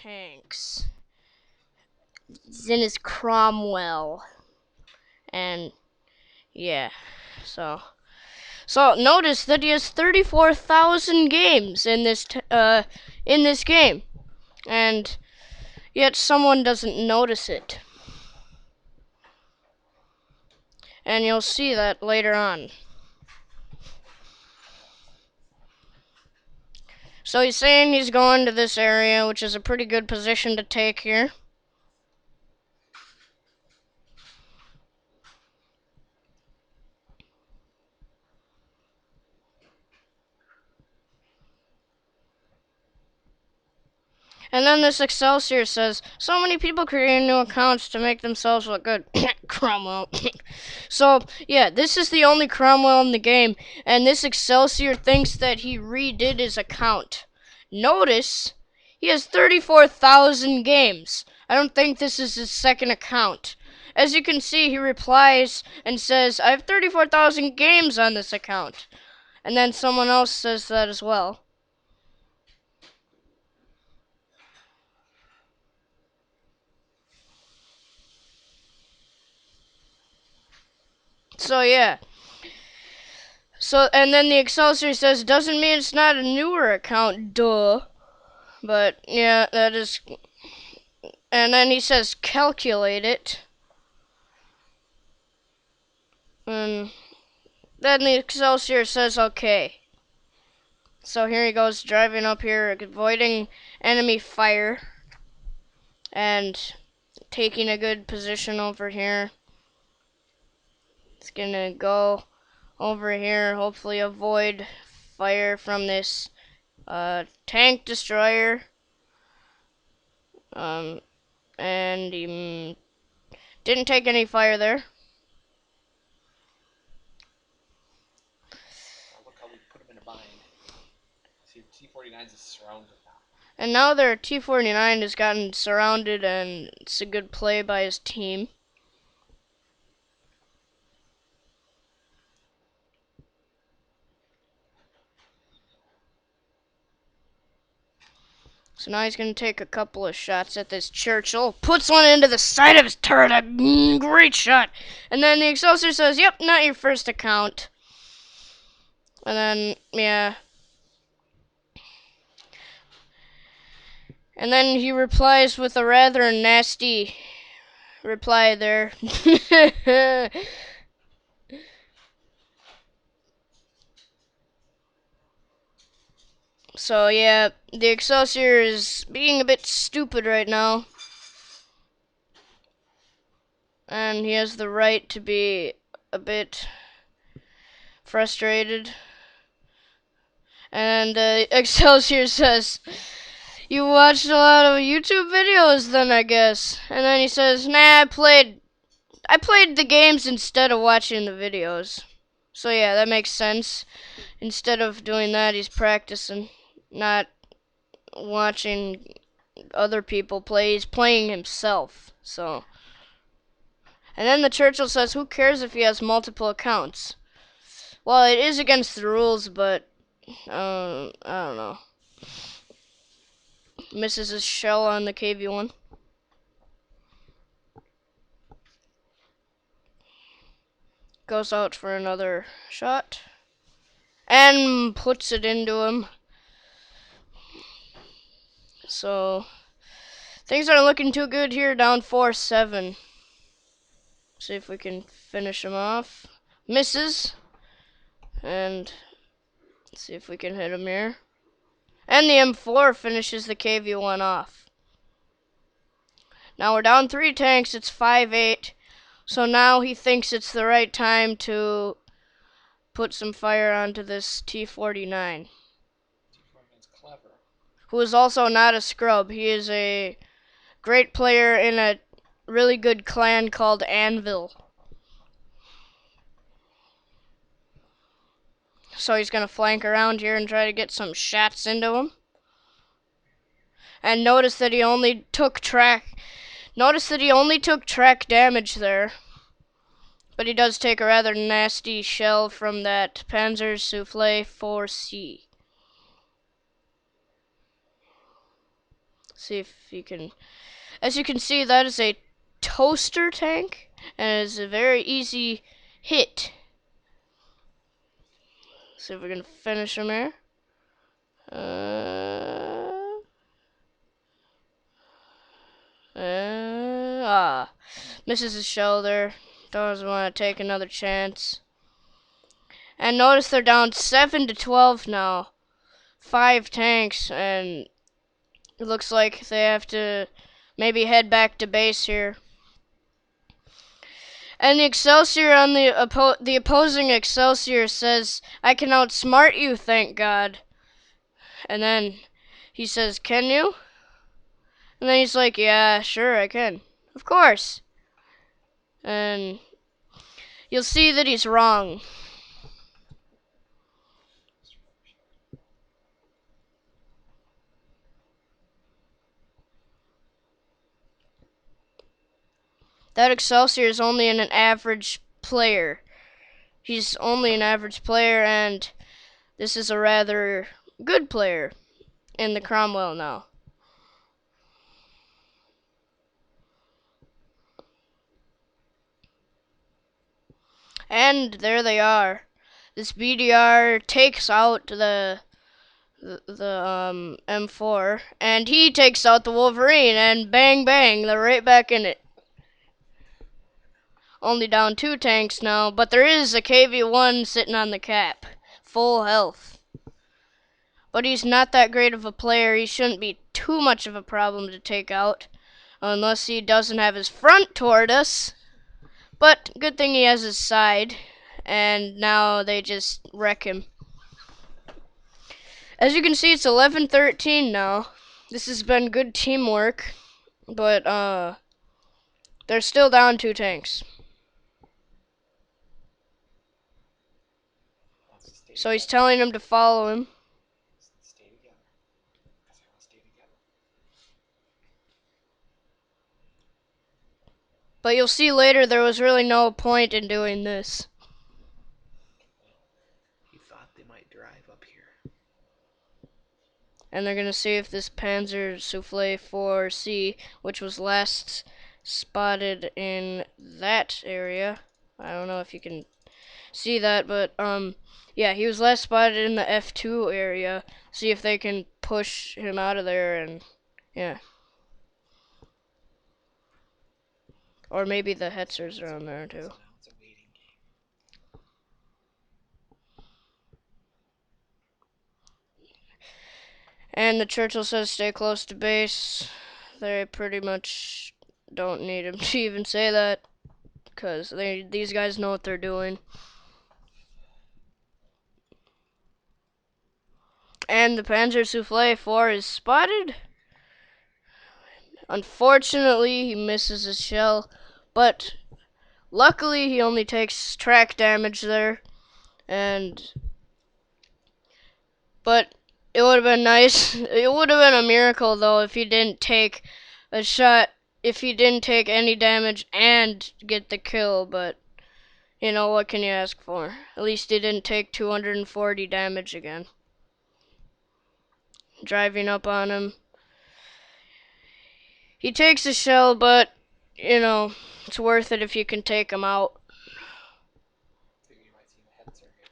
Tanks. Then is Cromwell. And yeah, so notice that he has 34,000 games in this game, and yet someone doesn't notice it. And you'll see that later on. So he's saying he's going to this area, which is a pretty good position to take here. And then this Excelsior says, so many people creating new accounts to make themselves look good. Cromwell. So, yeah, this is the only Cromwell in the game, and this Excelsior thinks that he redid his account. Notice, he has 34,000 games. I don't think this is his second account. As you can see, he replies and says, I have 34,000 games on this account. And then someone else says that as well. So, yeah. So, and then the Excelsior says, doesn't mean it's not a newer account, duh. But, yeah, that is... And then he says, calculate it. And then the Excelsior says, okay. So here he goes, driving up here, avoiding enemy fire. And taking a good position over here. It's gonna go over here, hopefully avoid fire from this tank destroyer. And he didn't take any fire there. Look how we put him in a bind. See, T-49's is surrounded now. And now their T-49 has gotten surrounded, and it's a good play by his team. So now he's going to take a couple of shots at this Churchill. Puts one into the side of his turret. Great shot. And then the Excelsior says, yep, not your first account. And then, yeah. And then he replies with a rather nasty reply there. So, yeah, the Excelsior is being a bit stupid right now. And he has the right to be a bit frustrated. And Excelsior says, you watched a lot of YouTube videos then, I guess. And then he says, nah, I played the games instead of watching the videos. So yeah, that makes sense. Instead of doing that, he's practicing, not watching other people play. He's playing himself. So, and then the Churchill says, who cares if he has multiple accounts? Well, it is against the rules, but I don't know. Misses his shell on the KV-1. Goes out for another shot. And puts it into him. So, things aren't looking too good here, down 4-7. See if we can finish him off. Misses. And let's see if we can hit him here. And the M4 finishes the KV-1 off. Now we're down 3 tanks, it's 5-8. So now he thinks it's the right time to put some fire onto this T-49. T-49's clever. Who is also not a scrub. He is a great player in a really good clan called Anvil. So he's going to flank around here and try to get some shots into him. And notice that he only took track damage there. But he does take a rather nasty shell from that Panzer Soufflé 4C. See if you can. As you can see, that is a toaster tank, and it is a very easy hit. See if we can finish him here. Misses his shoulder. Doesn't want to take another chance. And notice they're down 7-12 now. 5 tanks, and it looks like they have to maybe head back to base here. And the Excelsior on the opposing Excelsior says, "I can outsmart you, thank God." And then he says, "Can you?" And then he's like, "Yeah, sure, I can. Of course." And you'll see that he's wrong. That Excelsior is only an average player. He's only an average player, and this is a rather good player in the Cromwell now. And there they are. This BDR takes out the M4, and he takes out the Wolverine, and bang bang, they're right back in it. Only down 2 tanks now, but there is a KV-1 sitting on the cap, full health. But he's not that great of a player. He shouldn't be too much of a problem to take out, unless he doesn't have his front toward us. But good thing he has his side, and now they just wreck him. As you can see, it's 11-13 now. This has been good teamwork, but they're still down 2 tanks. So he's telling them to follow him. Stay together. Because I want to stay together. But you'll see later there was really no point in doing this. He thought they might drive up here. And they're going to see if this Panzer Souffle 4C, which was last spotted in that area. I don't know if you can see that, but yeah, he was last spotted in the F2 area. See if they can push him out of there, and yeah. Or maybe the Hetzers are on there too. So now it's a waiting game. And the Churchill says stay close to base. They pretty much don't need him to even say that, because these guys know what they're doing. And the Panzer Souffle 4 is spotted. Unfortunately, he misses his shell, but luckily he only takes track damage there. But it would have been nice. It would have been a miracle though if he didn't take a shot, if he didn't take any damage and get the kill, but you know, what can you ask for? At least he didn't take 240 damage again. Driving up on him. He takes a shell, but, you know, it's worth it if you can take him out. Maybe you might see the heads are here.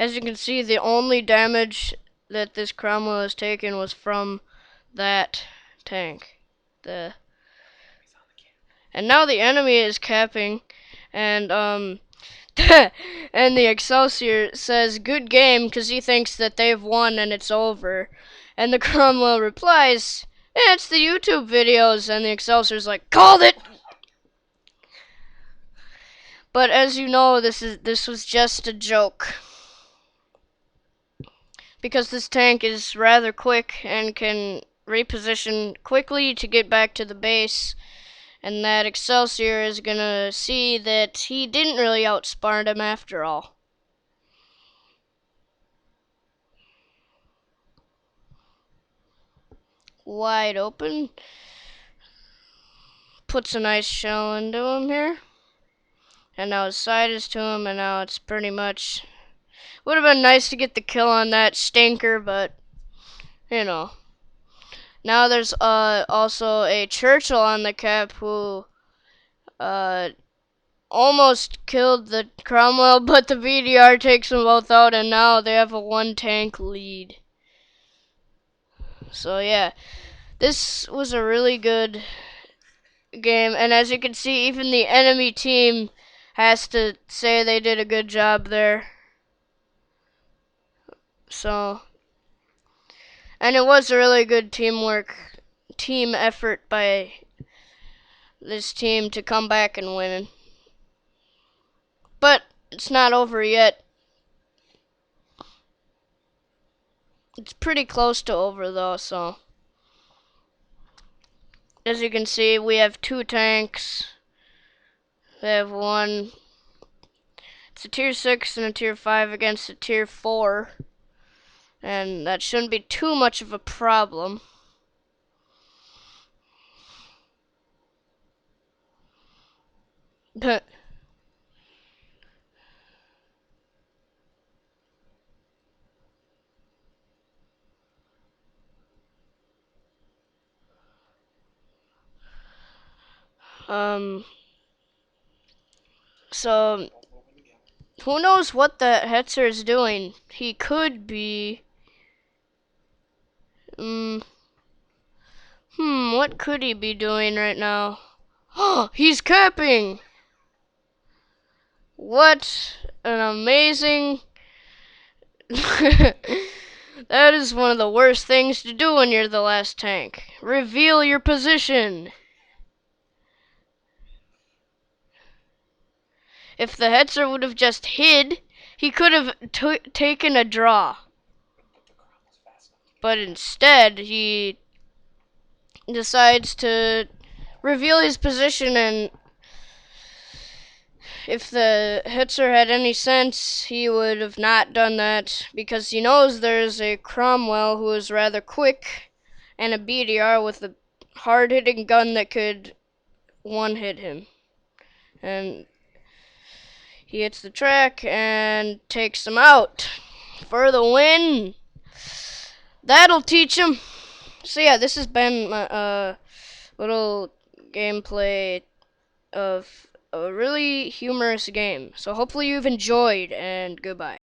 As you can see, the only damage that this Cromwell has taken was from that tank. And now the enemy is capping, and and the Excelsior says good game because he thinks that they've won and it's over. And the Cromwell replies, it's the YouTube videos, and the Excelsior's like, called it! But as you know, this was just a joke. Because this tank is rather quick and can reposition quickly to get back to the base. And that Excelsior is gonna see that he didn't really outsmart him after all. Wide open. Puts a nice shell into him here. And now his side is to him, and now it's pretty much... Would have been nice to get the kill on that stinker, but, you know. Now there's also a Churchill on the cap who uh, almost killed the Cromwell, but the BDR takes them both out, and now they have a 1 tank lead. So yeah, this was a really good game, and as you can see, even the enemy team has to say they did a good job there. So, and it was a really good team effort by this team to come back and win. But it's not over yet. It's pretty close to over though, so. As you can see, we have 2 tanks. They have one. It's a tier 6 and a tier 5 against a tier 4. And that shouldn't be too much of a problem. But um so who knows what the Hetzer is doing? He could be what could he be doing right now? Oh, he's capping! What an amazing That is one of the worst things to do when you're the last tank. Reveal your position. If the Hetzer would have just hid, he could have taken a draw. But instead, he decides to reveal his position, and if the Hetzer had any sense, he would have not done that because he knows there's a Cromwell who is rather quick and a BDR with a hard-hitting gun that could one-hit him. And he hits the track and takes him out for the win. That'll teach him. So yeah, this has been my little gameplay of a really humorous game. So hopefully you've enjoyed, and goodbye.